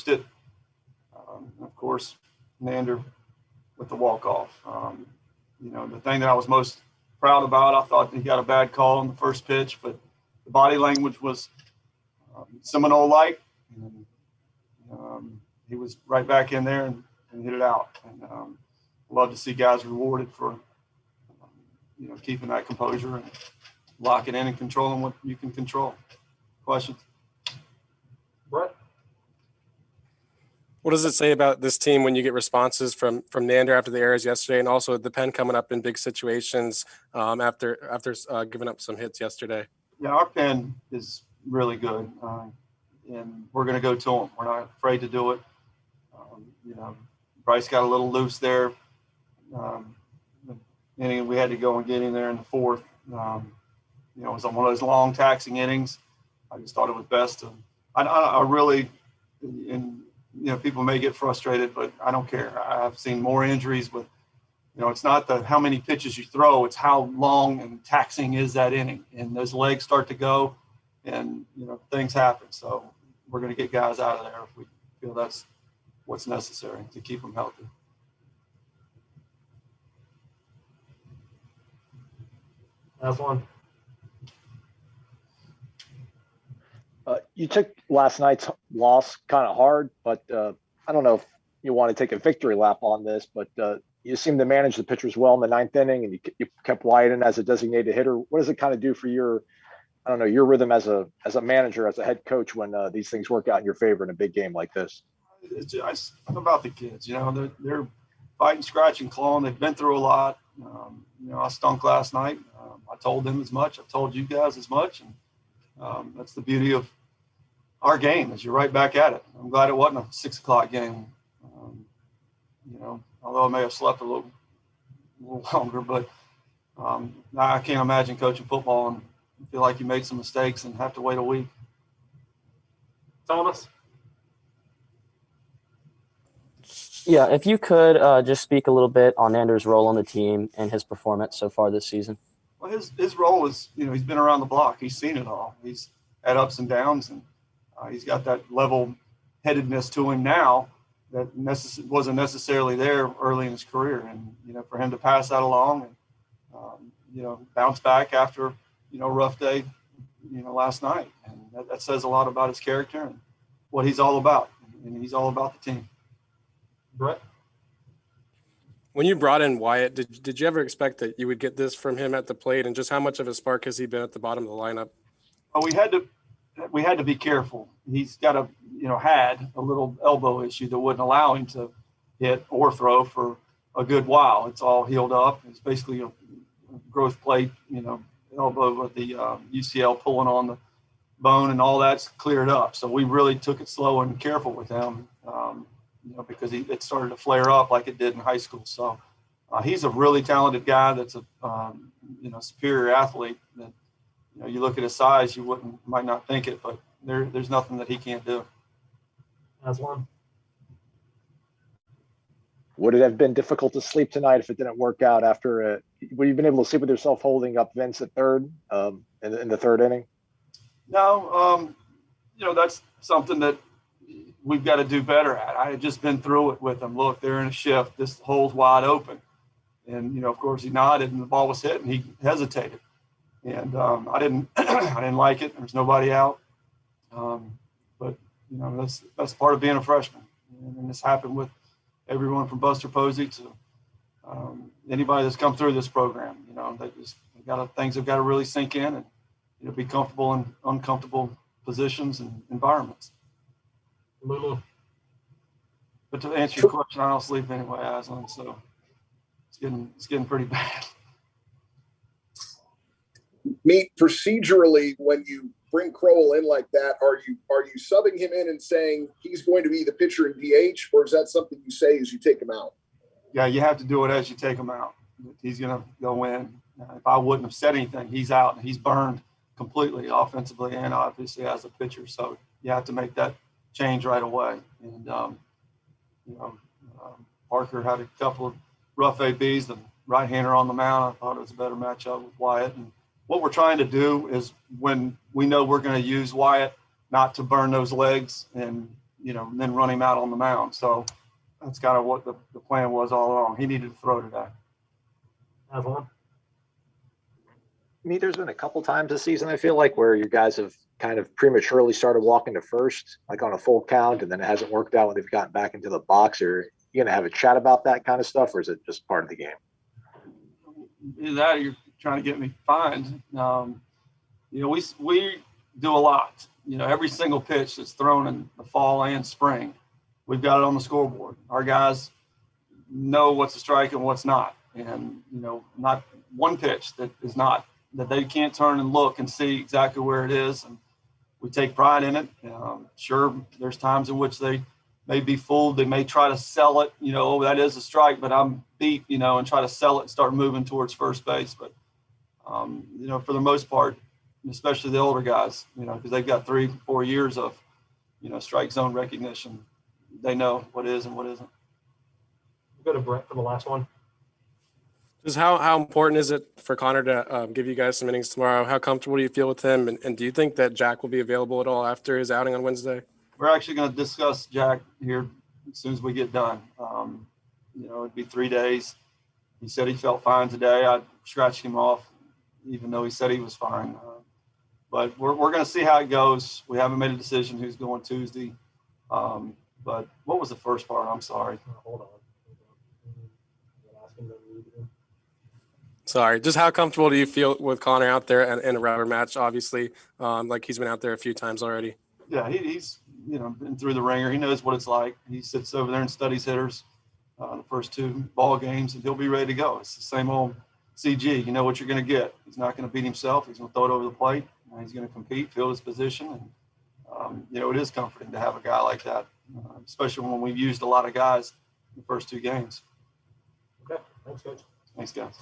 it. Of course, Nander with the walk-off. The thing that I was most proud about, I thought he got a bad call on the first pitch, but the body language was Seminole-like. He was right back in there and hit it out. And love to see guys rewarded for, keeping that composure and locking in and controlling what you can control. Questions? Brett? What does it say about this team when you get responses from Nander after the errors yesterday, and also the pen coming up in big situations after giving up some hits yesterday? Yeah, our pen is really good, and we're going to go to them. We're not afraid to do it. Bryce got a little loose there. Inning we had to go and get in there in the fourth. It was on one of those long taxing innings. I just thought it was best to. I really, and people may get frustrated, but I don't care. I've seen more injuries with, it's not how many pitches you throw, it's how long and taxing is that inning. And those legs start to go and, things happen. So we're going to get guys out of there if we feel that's what's necessary to keep them healthy. Last one. You took last night's loss kind of hard, but I don't know if you want to take a victory lap on this, but you seem to manage the pitchers well in the ninth inning, and you kept Wyatt in as a designated hitter. What does it kind of do for your rhythm as a manager, as a head coach, when these things work out in your favor in a big game like this? It's just about the kids. They're fighting, scratching, clawing. They've been through a lot. I stunk last night. I told them as much. I've told you guys as much, and that's the beauty of our game, is you're right back at it. I'm glad it wasn't a 6 o'clock game. Although I may have slept a little longer, but I can't imagine coaching football and feel like you made some mistakes and have to wait a week. Thomas? Yeah, if you could just speak a little bit on Nander's role on the team and his performance so far this season. Well, his role is, he's been around the block. He's seen it all. He's had ups and downs, and he's got that level-headedness to him now that wasn't necessarily there early in his career. And, for him to pass that along and, bounce back after, a rough day, last night. And that says a lot about his character and what he's all about. And he's all about the team. Brett? When you brought in Wyatt, did you ever expect that you would get this from him at the plate, and just how much of a spark has he been at the bottom of the lineup? Well, we had to be careful. He's got had a little elbow issue that wouldn't allow him to hit or throw for a good while. It's all healed up. It's basically a growth plate, elbow with the UCL pulling on the bone, and all that's cleared up. So we really took it slow and careful with him. Because it started to flare up like it did in high school. So he's a really talented guy. That's a superior athlete. That you look at his size, you might not think it, but there's nothing that he can't do. That's one. Would it have been difficult to sleep tonight if it didn't work out after? Would you have been able to sleep with yourself holding up Vince at third in the third inning? No, that's something that we've got to do better at. I had just been through it with them. Look, they're in a shift. This hole's wide open. And, of course, he nodded and the ball was hit and he hesitated. And I didn't like it. There's nobody out. But, that's part of being a freshman. And this happened with everyone from Buster Posey to anybody that's come through this program. Things have got to really sink in and be comfortable in uncomfortable positions and environments. Lulu. But to answer your question, I don't sleep anyway, Aslan, so it's getting pretty bad. Meet procedurally, when you bring Crowell in like that, are you subbing him in and saying he's going to be the pitcher in DH, or is that something you say as you take him out? Yeah, you have to do it as you take him out. He's going to go in. If I wouldn't have said anything, he's out and he's burned completely offensively and obviously as a pitcher. So you have to make that change right away. And, Parker had a couple of rough ABs, the right-hander on the mound. I thought it was a better matchup with Wyatt. And what we're trying to do is when we know we're going to use Wyatt, not to burn those legs and, and then run him out on the mound. So that's kind of what the plan was all along. He needed to throw today. Aslan. I mean, there's been a couple times this season, I feel like, where you guys have kind of prematurely started walking to first, like on a full count, and then it hasn't worked out when they've gotten back into the box. Or you going to have a chat about that kind of stuff, or is it just part of the game? Either that or you're trying to get me fined. We do a lot. Every single pitch that's thrown in the fall and spring, we've got it on the scoreboard. Our guys know what's a strike and what's not. And, not one pitch that they can't turn and look and see exactly where it is. And we take pride in it. Sure, there's times in which they may be fooled. They may try to sell it, that is a strike, but I'm beat, and try to sell it and start moving towards first base. But, for the most part, especially the older guys, because they've got 3-4 years of, strike zone recognition. They know what is and what isn't. We'll go to Brett for the last one. Just how important is it for Connor to give you guys some innings tomorrow? How comfortable do you feel with him? And do you think that Jack will be available at all after his outing on Wednesday? We're actually going to discuss Jack here as soon as we get done. It'd be 3 days. He said he felt fine today. I scratched him off, even though he said he was fine. But we're going to see how it goes. We haven't made a decision who's going Tuesday. But what was the first part? I'm sorry. Hold on. Sorry, just how comfortable do you feel with Connor out there in a rubber match? Obviously, like he's been out there a few times already. Yeah, he's been through the ringer. He knows what it's like. He sits over there and studies hitters the first 2 ball games, and he'll be ready to go. It's the same old CG. You know what you're going to get. He's not going to beat himself. He's going to throw it over the plate. He's going to compete, field his position, and it is comforting to have a guy like that, especially when we've used a lot of guys in the first 2 games. Okay, thanks, Coach. Thanks, guys.